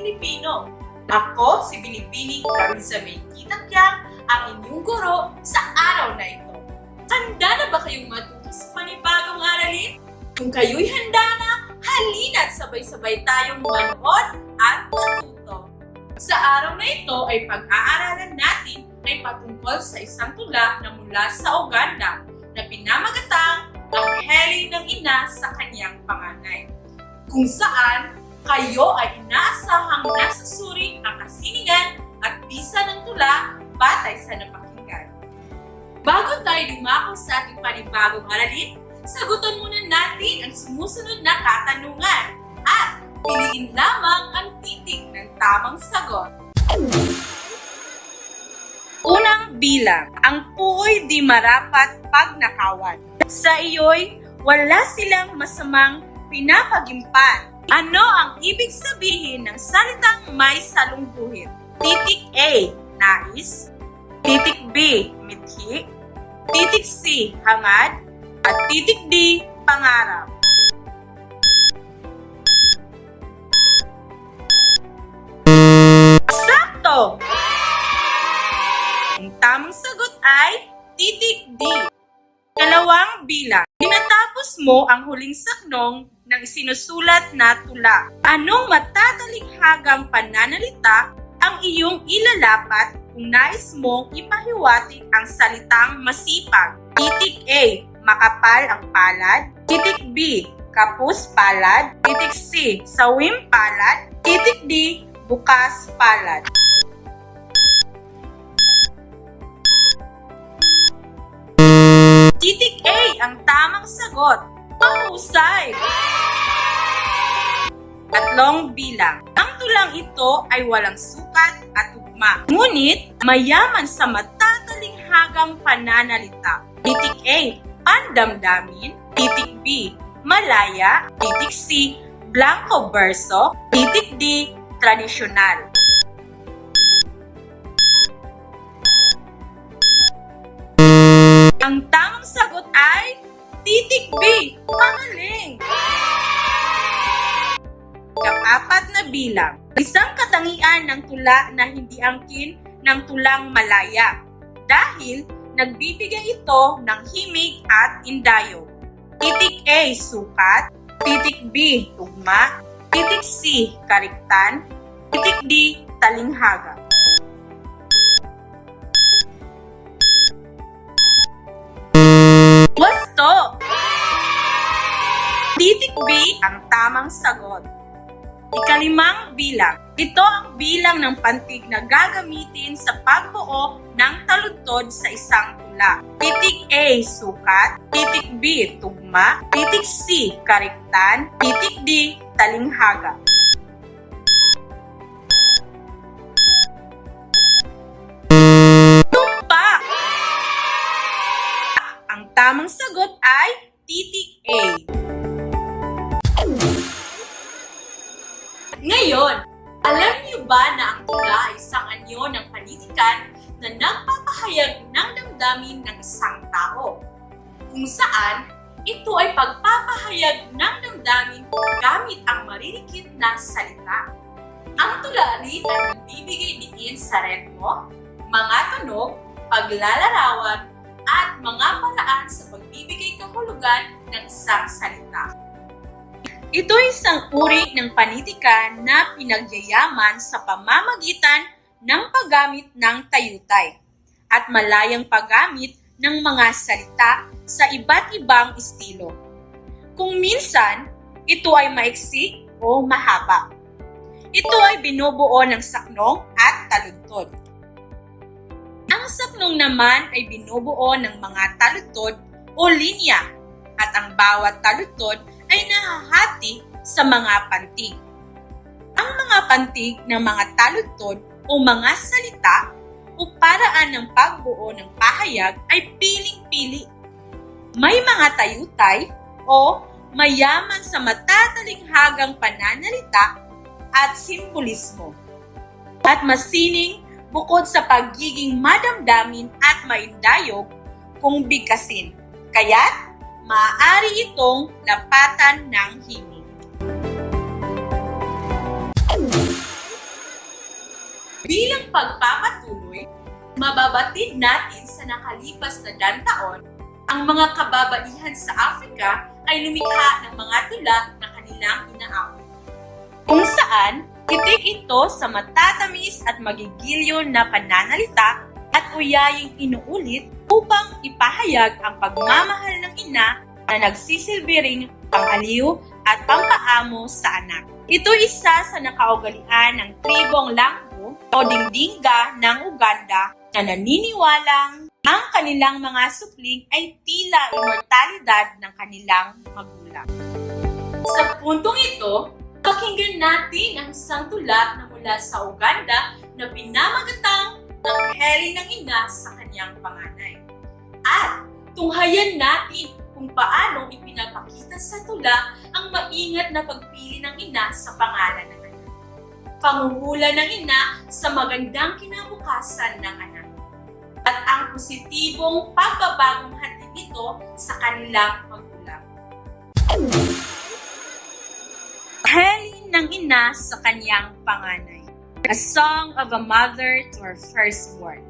Pilipino. Ako si Binibining Carissa May Kitakyang, ang inyong guro sa araw na ito. Handa na ba kayong matuto sa panibagong aralin? Kung kayo'y handa na, halina't sabay-sabay tayong manood at matuto. Sa araw na ito ay pag-aaralan natin ay patungkol sa isang tula na mula sa Uganda na pinamagatang ang heli ng ina sa kanyang panganay, kung saan kayo ay inaasahang nasusuri ang kasiningan at bisa ng tula batay sa napakinggan. Bago tayo dumako sa ating panibagong aralin, sagutan muna natin ang sumusunod na katanungan at piliin lamang ang titik ng tamang sagot. Unang bilang, ang puoy di marapat pag nakawan. Sa iyo'y wala silang masamang pinapagimpan. Ano ang ibig sabihin ng salitang may salungguhit? Titik A, nais. Titik B, mithi. Titik C, hangad. At titik D, pangarap. Sakto! Ang tamang sagot ay titik D. Kalawang bilang. Tinatapos mo ang huling saknong ng sinusulat na tula. Anong matatalihagang pananalita ang iyong ilalapat kung nais mong ipahiwatig ang salitang masipag? Titik A, makapal ang palad. Titik B, kapus palad. Titik C, sawim palad. Titik D, bukas palad. Titik A ang tamang sagot. Mahusay! Tatlong bilang. Ang tulang ito ay walang sukat at tugma, ngunit mayaman sa matatalinghagang pananalita. Titik A, pandamdamin. Titik B, malaya. Titik C, blanco verso. Titik D, tradisyonal. Ang tamang sagot ay titik B, magaling! Kang-apat na bilang. Isang katangian ng tula na hindi angkin ng tulang malaya dahil nagbibigay ito ng himig at indayo. Titik A, sukat. Titik B, tugma. Titik C, kariktan. Titik D, talinghaga. Wasto! Titik B ang tamang sagot. Ikalimang bilang. Ito ang bilang ng pantig na gagamitin sa pagbuo ng taludtod sa isang tula. Titik A, sukat. Titik B, tugma. Titik C, kariktan. Titik D, talinghaga. Tumpak! Ang tamang sagot ay titik A. Ngayon, alam niyo ba na ang tula ay isang anyo ng panitikan na nagpapahayag ng damdamin ng isang tao, kung saan ito ay pagpapahayag ng damdamin gamit ang maririkit na salita. Ang tula rin ay nagbibigay diin sa ritmo, mga tunog, paglalarawan, at mga paraan sa pagbibigay kahulugan ng isang salita. Ito ay isang uri ng panitikan na pinagyayaman sa pamamagitan ng paggamit ng tayutay at malayang paggamit ng mga salita sa iba't ibang estilo. Kung minsan, ito ay maiksi o mahaba. Ito ay binubuo ng saknong at taludtod. Ang saknong naman ay binubuo ng mga taludtod o linya at ang bawat taludtod ay nahahati sa mga pantig. Ang mga pantig ng mga taludtod o mga salita o paraan ng pagbuo ng pahayag ay piling-pili. May mga tayutay o mayaman sa matatalinghagang pananalita at simbolismo. At masining bukod sa pagiging madamdamin at maindayog kung bigkasin. Kaya't maaari itong lapatan ng himig. Bilang pagpapatuloy, mababatid natin sa nakalipas na taon, ang mga kababaihan sa Afrika ay lumikha ng mga tula na kanilang inaawit. Kung saan, titik ito sa matatamis at magigilyo na pananalita at uyaying inuulit upang ipahayag ang pagmamahal ng ina na nagsisilbi ring pang-aliw at pampaamo sa anak. Ito isa sa nakaugalian ng tribong Lambo o Dingdinga ng Uganda na naniniwalang ang kanilang mga supling ay tila immortalidad ng kanilang magulang. Sa puntong ito, pakinggan natin ang isang tula na mula sa Uganda na pinamagatang Angheli ng Ina sa kanyang panganay. At tunghayan natin kung paano ipinapakita sa tula ang maingat na pagpili ng ina sa pangalan ng anak. Pangungula ng ina sa magandang kinabukasan ng anak. At ang positibong pagbabagong hatid nito sa kanilang magulang. Angheli ng ina sa kanyang panganay. A Song of a Mother to Her Firstborn.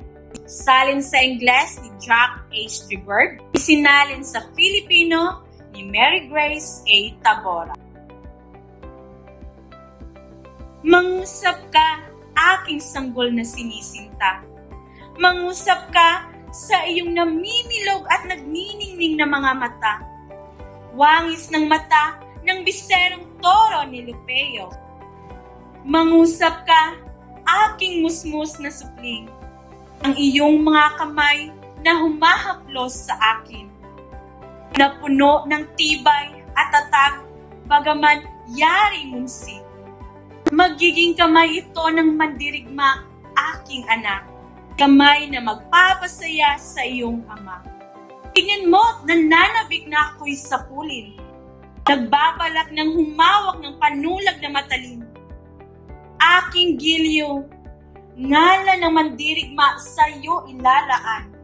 Salin sa Ingles ni Jack H. Tribert, isinalin sa Filipino ni Mary Grace A. Tabora. Mangusap ka, aking sanggol na sinisinta. Mangusap ka sa iyong namimilog at nagniningning na mga mata. Wangis ng mata ng biserong toro ni Lupeo. Mangusap ka, aking musmus na supling. Ang iyong mga kamay na humahaplos sa akin. Na puno ng tibay at tatag, bagaman yari munsi. Magiging kamay ito ng mandirigma, aking anak. Kamay na magpapasaya sa iyong ama. Tingnan mo, nananabik na ako'y sapulin. Nagbabalak ng humawak ng panulag na matalim. Aking gilyo, ngalan ng mandirigma sa iyo ilalaan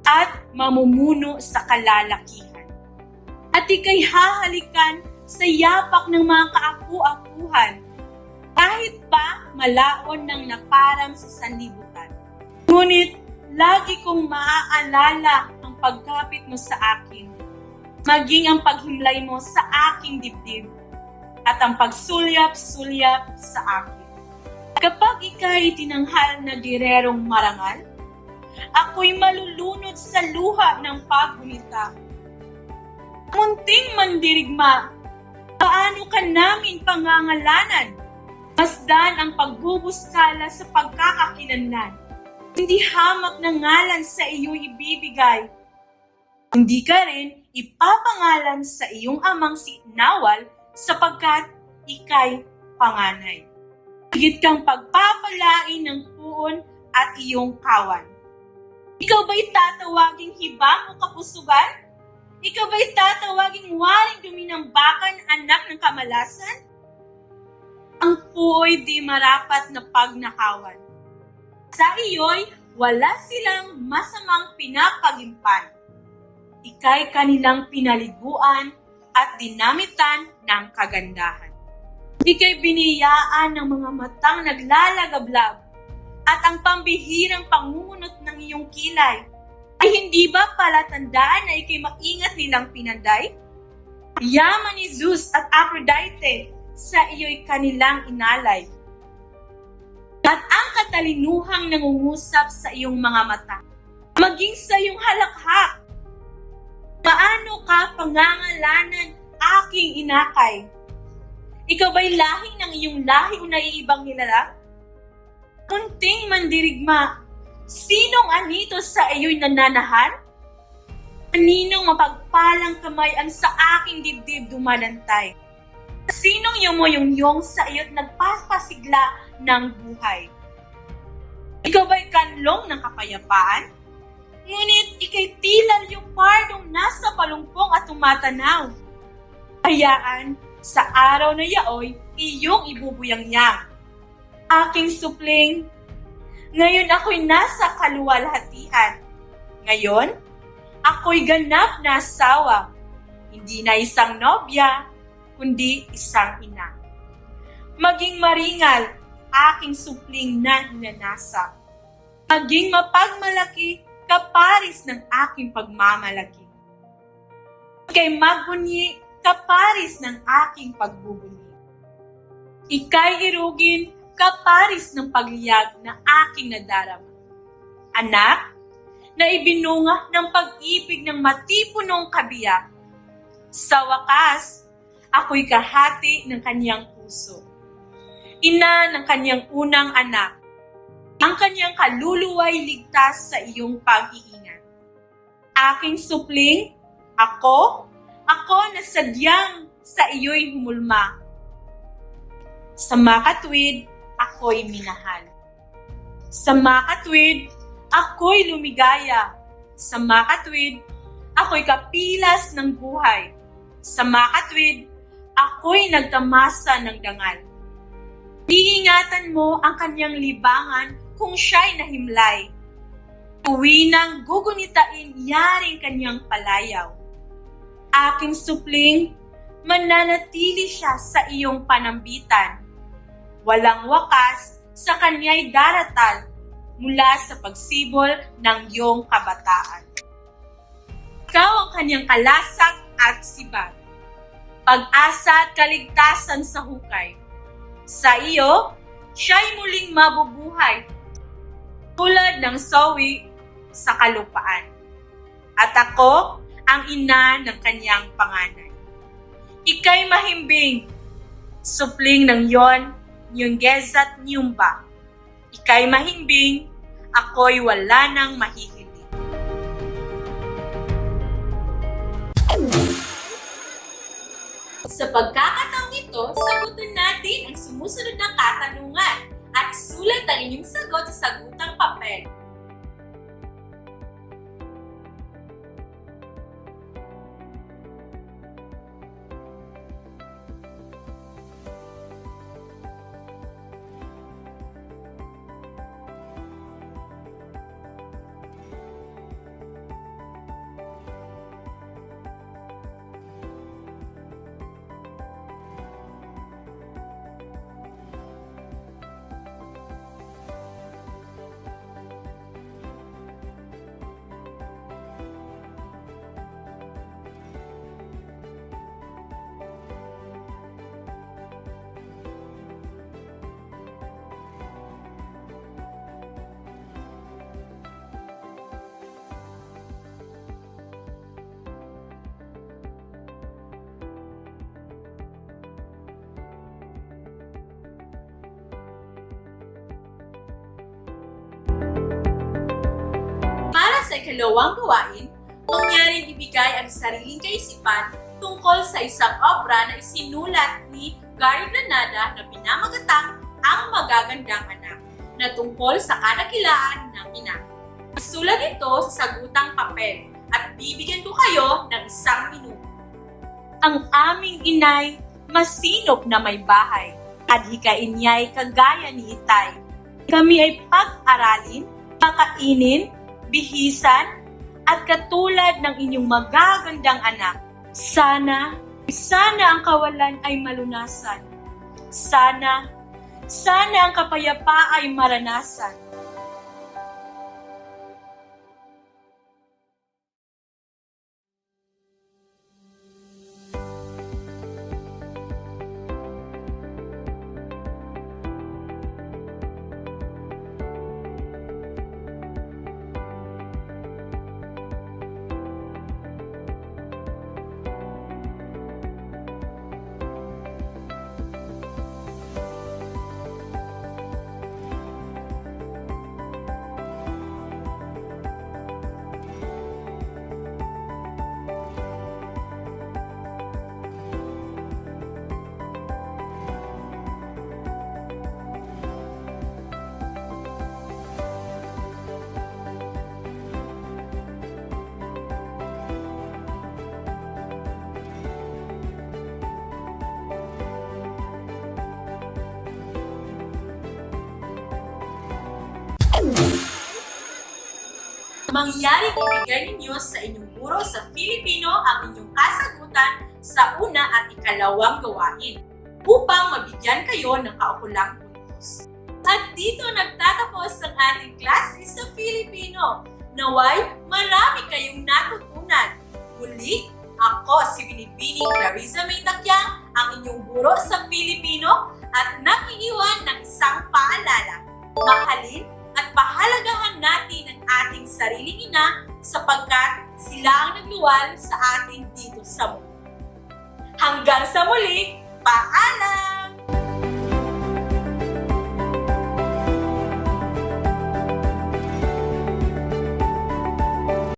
at mamumuno sa kalalakihan. At ika'y hahalikan sa yapak ng mga kaapu-apuhan, kahit pa malaon ng naparang sa sanlibutan. Ngunit lagi kong maaalala ang pagkapit mo sa akin, maging ang paghimlay mo sa aking dibdib, at ang pagsulyap-sulyap sa akin. Kapag ika'y tinanghal na girerong marangal, ako'y malulunod sa luha ng paggunita. Munting mandirigma, paano ka namin pangangalanan? Masdan ang pagbubuskala sa pagkakakilanlan. Hindi hamak na ngalan sa iyo ibibigay. Hindi ka rin ipapangalan sa iyong amang si Nawal sapagkat ika'y panganay. Higit kang pagpapalain ng puon at iyong kawan. Ikaw ba'y tatawaging hibang o kapusugan? Ikaw ba'y tatawaging waring duminambakan anak ng kamalasan? Ang puoy di marapat na pagnakawan. Sa iyo'y wala silang masamang pinapagimpan. Ika'y kanilang pinaliguan at dinamitan ng kagandahan. Ika'y biniyaan ng mga matang naglalagablab at ang pambihirang pangunot ng iyong kilay. Ay hindi ba palatandaan na ika'y maingat nilang pinanday? Yaman ni Zeus at Aphrodite sa iyo'y kanilang inalay. At ang katalinuhang nangungusap sa iyong mga mata, maging sa iyong halakhak. Paano ka pangangalanan aking inakay? Ikaw ba'y lahing ng iyong lahi o naiibang nilala? Kunting mandirigma, sinong anito sa iyo'y nananahan? Kaninong mapagpalang kamay ang sa aking dibdib dumadantay? Sinong yumoyong sa iyo't nagpapasigla ng buhay? Ikaw ba'y kanlong ng kapayapaan? Ngunit ika'y tila yung pardong nasa palumpong at tumatanaw. Hayaan, sa araw na yaoy, iyong ibubuyang-yang. Aking supling, ngayon ako'y nasa kaluwalhatian. Ngayon, ako'y ganap na asawa. Hindi na isang nobya, kundi isang ina. Maging maringal, aking supling na hinanasa. Maging mapagmalaki kaparis ng aking pagmamalaki. Ika'y magbunyi kaparis ng aking pagbubunyi. Ika'y irugin kaparis ng pagliyag na aking nadarama. Anak, na ibinunga ng pag-ibig ng matipunong kabiyak. Sa wakas, ako'y kahati ng kanyang puso. Ina ng kanyang unang anak. Ang kanyang kaluluwa'y ligtas sa iyong pag-iingat. Aking supling, ako na sadyang sa iyo'y humulma. Sa makatwid, ako'y minahal. Sa makatwid, ako'y lumigaya. Sa makatwid, ako'y kapilas ng buhay. Sa makatwid, ako'y nagtamasa ng dangal. Iingatan mo ang kanyang libangan kung siya'y nahimlay. Uwi nang gugunitain yaring kanyang palayaw. Aking supling, mananatili siya sa iyong panambitan. Walang wakas sa kanya'y daratal mula sa pagsibol ng iyong kabataan. Ikaw ang kanyang kalasak at sibag, pag-asa at kaligtasan sa hukay. Sa iyo, siya'y muling mabubuhay, tulad ng sawi sa kalupaan. At ako ang ina ng kanyang panganay. Ika'y mahimbing, supling ng yon, Nyunggez at Nyumba. Ika'y mahimbing, ako'y wala nang mahihiling. Sa pagkakataong ito, sagutin natin ang sumusunod na katanungan at isulat ang inyong sagot sa sagutang papel. Sa ikalawang gawain, mangyaring ibigay ang sariling kaisipan tungkol sa isang obra na isinulat ni Gary Granada na pinamagatang Ang Magagandang Anak na tungkol sa kadakilaan ng ina. Isulat ito sa sagutang papel at bibigyan ko kayo ng 1 minuto. Ang aming inay masinop na may bahay at hikain niya'y kagaya ni Itay. Kami ay pag-aralin, pakainin, bihisan, at katulad ng inyong magagandang anak. Sana ang kawalan ay malunasan. Sana ang kapayapaan ay maranasan. Mangyaring ibigay ninyo sa inyong guro sa Filipino ang inyong kasagutan sa una at ikalawang gawain upang mabigyan kayo ng kaukulang puntos. At dito nagtatapos ang ating klase sa Filipino. Naway, marami kayong natutunan. Muli, ako si Binibining Clarissa May Takyang, ang inyong guro sa Filipino at nag-iiwan ng isang paalala. Mahalin at pahalagahan natin ang ating sariling ina sapagkat sila ang nagluwal sa atin dito sa mundo. Hanggang sa muli, paalam!